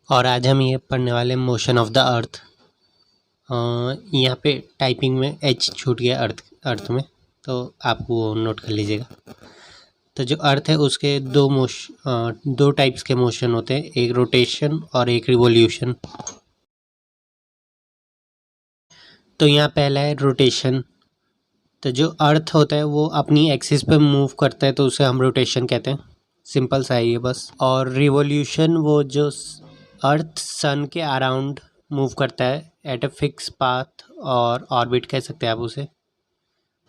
और आज हम ये पढ़ने वाले मोशन ऑफ द अर्थ। यहाँ पे टाइपिंग में एच छूट गया अर्थ में, तो आप वो नोट कर लीजिएगा। तो जो अर्थ है उसके दो टाइप्स के मोशन होते हैं, एक रोटेशन और एक रिवॉल्यूशन। तो यहाँ पहला है रोटेशन। तो जो अर्थ होता है वो अपनी एक्सिस पे मूव करता है, तो उसे हम रोटेशन कहते हैं। सिंपल सा है ये बस। और रिवॉल्यूशन वो जो अर्थ सन के अराउंड मूव करता है एट अ फिक्स पाथ और ऑर्बिट कह सकते हैं आप उसे।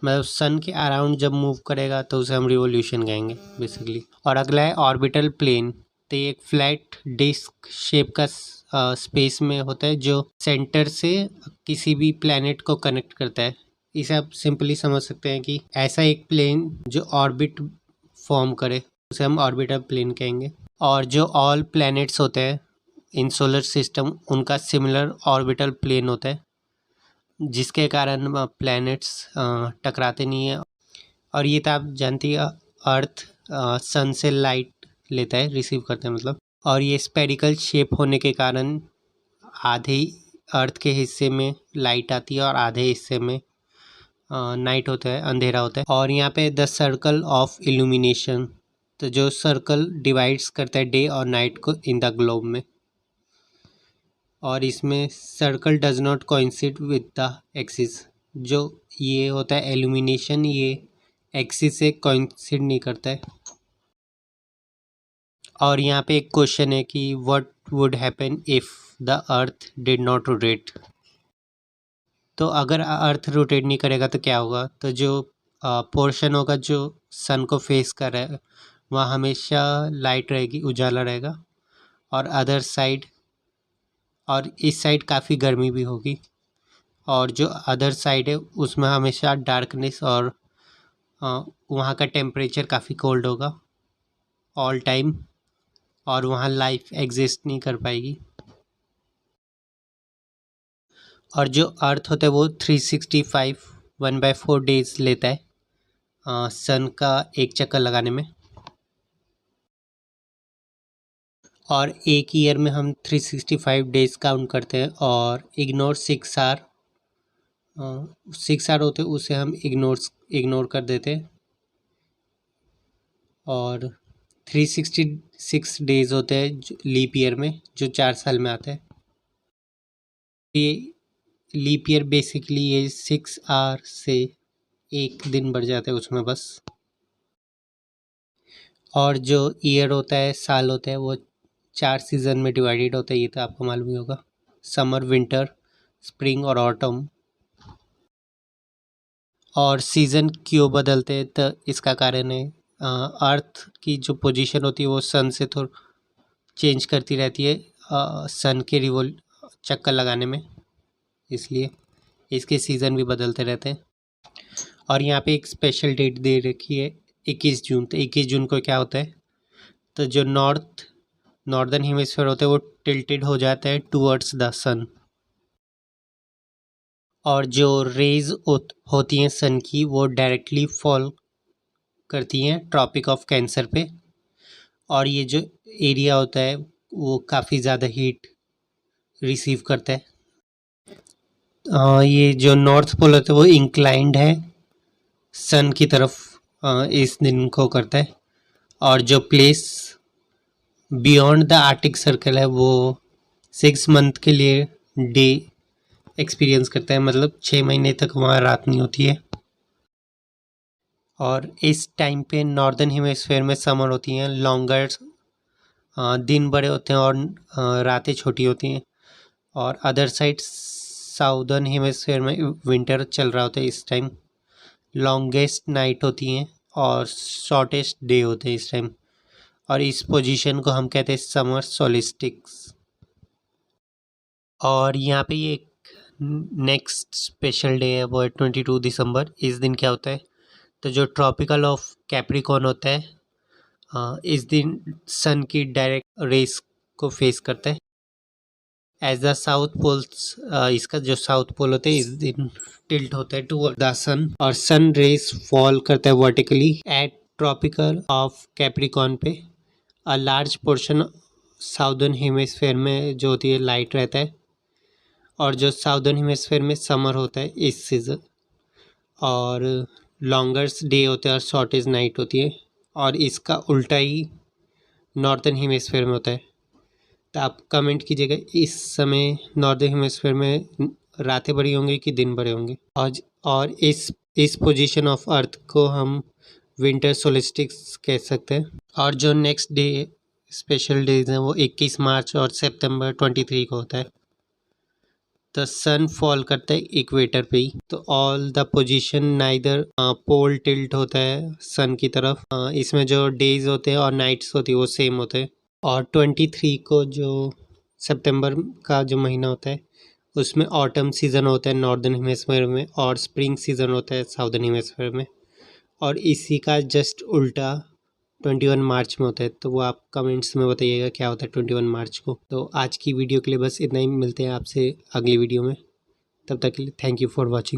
मतलब सन के अराउंड जब मूव करेगा तो उसे हम रिवॉल्यूशन कहेंगे बेसिकली। और अगला है ऑर्बिटल प्लेन। तो ये एक फ्लैट डिस्क शेप का स्पेस में होता है जो सेंटर से किसी भी प्लैनेट को कनेक्ट करता है। इसे आप सिंपली समझ सकते हैं कि ऐसा एक प्लेन जो ऑर्बिट फॉर्म करे उसे हम ऑर्बिटल प्लेन कहेंगे। और जो ऑल प्लैनेट्स होते हैं इन सोलर सिस्टम उनका सिमिलर ऑर्बिटल प्लेन होता है, जिसके कारण प्लैनेट्स टकराते नहीं है। और ये तो आप जानती है, अर्थ सन से लाइट लेता है, रिसीव करता है मतलब। और ये स्पेरिकल शेप होने के कारण आधे अर्थ के हिस्से में लाइट आती है और आधे हिस्से में नाइट होता है, अंधेरा होता है। और यहाँ पे द सर्कल ऑफ इल्यूमिनेशन, तो जो सर्कल डिवाइड्स करता है डे और नाइट को इन द ग्लोब में। और इसमें circle does not coincide with the axis. जो ये होता है एल्यूमिनेशन, ये एक्सिस से कोइंसिड नहीं करता है। और यहाँ पे एक क्वेश्चन है कि what would happen if the earth did not rotate. तो अगर अर्थ रोटेट नहीं करेगा तो क्या होगा। तो जो पोर्शन होगा जो सन को फेस कर रहा है वहाँ हमेशा लाइट रहेगी, उजाला रहेगा। और अदर साइड और इस साइड काफ़ी गर्मी भी होगी। और जो अदर साइड है उसमें हमेशा डार्कनेस और वहाँ का टेम्परेचर काफ़ी कोल्ड होगा ऑल टाइम, और वहाँ लाइफ एग्जिस्ट नहीं कर पाएगी। और जो अर्थ होता है वो 365 1/4 डेज लेता है सन का एक चक्कर लगाने में। और एक ईयर में हम 365 डेज काउंट करते हैं और इग्नोर 6 आवर 6 आवर होते हैं उसे हम इग्नोर कर देते हैं। और 366 डेज होते हैं लीप ईयर में, जो 4 साल में आता है। ये लीप ईयर बेसिकली ये 6 आवर से एक दिन बढ़ जाता है उसमें बस। और जो ईयर होता है, साल होता है, वो 4 सीज़न में डिवाइडेड होता है। ये तो आपको मालूम ही होगा, समर, विंटर, स्प्रिंग और ऑटम। और सीज़न क्यों बदलते हैं, तो इसका कारण है अर्थ की जो पोजीशन होती है वो सन से थोड़ा चेंज करती रहती है सन के चक्कर लगाने में, इसलिए इसके सीज़न भी बदलते रहते हैं। और यहाँ पे एक स्पेशल डेट दे रखी है 21 जून। तो 21 जून को क्या होता है, तो जो नॉर्दर्न हेमिस्फीयर होता है वो टिल्टेड हो जाता है टूवर्ड्स द सन। और जो रेज होती हैं सन की वो डायरेक्टली फॉल करती हैं ट्रॉपिक ऑफ कैंसर पे। और ये जो एरिया होता है वो काफ़ी ज़्यादा हीट रिसीव करता है। ये जो नॉर्थ पोल होता है वो इंक्लाइंड है सन की तरफ, इस दिन को करता है। और जो place beyond the Arctic circle है वो 6 मंथ के लिए डे एक्सपीरियंस करता है, मतलब 6 महीने तक वहाँ रात नहीं होती है। और इस टाइम पे नॉर्दर्न हेमिस्फीयर में समर होती हैं लॉन्गर, दिन बड़े होते हैं और रातें छोटी होती हैं। और अदर साइड साउदर्न हेमिस्फीयर में विंटर चल रहा होता है इस टाइम। लॉन्गेस्ट नाइट होती हैं और शॉर्टेस्ट डे होते हैं इस टाइम। और इस पोजीशन को हम कहते हैं समर सोलिस्टिक्स। और यहाँ पे ये नेक्स्ट स्पेशल डे है वो है 22 दिसंबर। इस दिन क्या होता है, तो जो ट्रॉपिकल ऑफ कैप्रिकॉर्न होता है इस दिन सन की डायरेक्ट रेस को फेस करता है एज द साउथ पोल्स। इसका जो साउथ पोल होता है इस दिन टिल्ट होता है टुवर्ड द सन, और सन रेस फॉल करता है vertically at tropical of Capricorn पे। A large portion southern hemisphere में जो होती है लाइट रहता है, और जो साउदर्न हेमिस्फेयर में समर होता है इस सीज़न, और लॉन्गर्स डे होते हैं और शॉर्टेज नाइट होती है, और इसका उल्टा ही नॉर्थर्न हेमिस्फेयर में होता है। तो आप कमेंट कीजिएगा इस समय नॉर्दर्न हेमिस्फेयर में रातें बड़ी होंगी कि दिन बड़े होंगे। और इस पोजीशन ऑफ अर्थ को हम विंटर सोलिस्टिक्स कह सकते हैं। और जो नेक्स्ट डे स्पेशल डेज हैं वो 21 मार्च और सितंबर 23 को होता है। द सन फॉल करता है इक्वेटर पे ही, तो all the position neither pole tilt होता है सन की तरफ। इसमें जो डेज होते हैं और नाइट्स होती है वो सेम होते हैं। और 23 को जो सितंबर का जो महीना होता है उसमें ऑटम सीज़न होता है नॉर्दर्न हेमिस्फीयर में, और स्प्रिंग सीज़न होता है साउदर्न हेमिस्फीयर में। और इसी का जस्ट उल्टा 21 मार्च में होता है। तो वो आप कमेंट्स में बताइएगा क्या होता है 21 मार्च को। तो आज की वीडियो के लिए बस इतना ही, मिलते हैं आपसे अगली वीडियो में। तब तक के लिए थैंक यू फॉर वॉचिंग।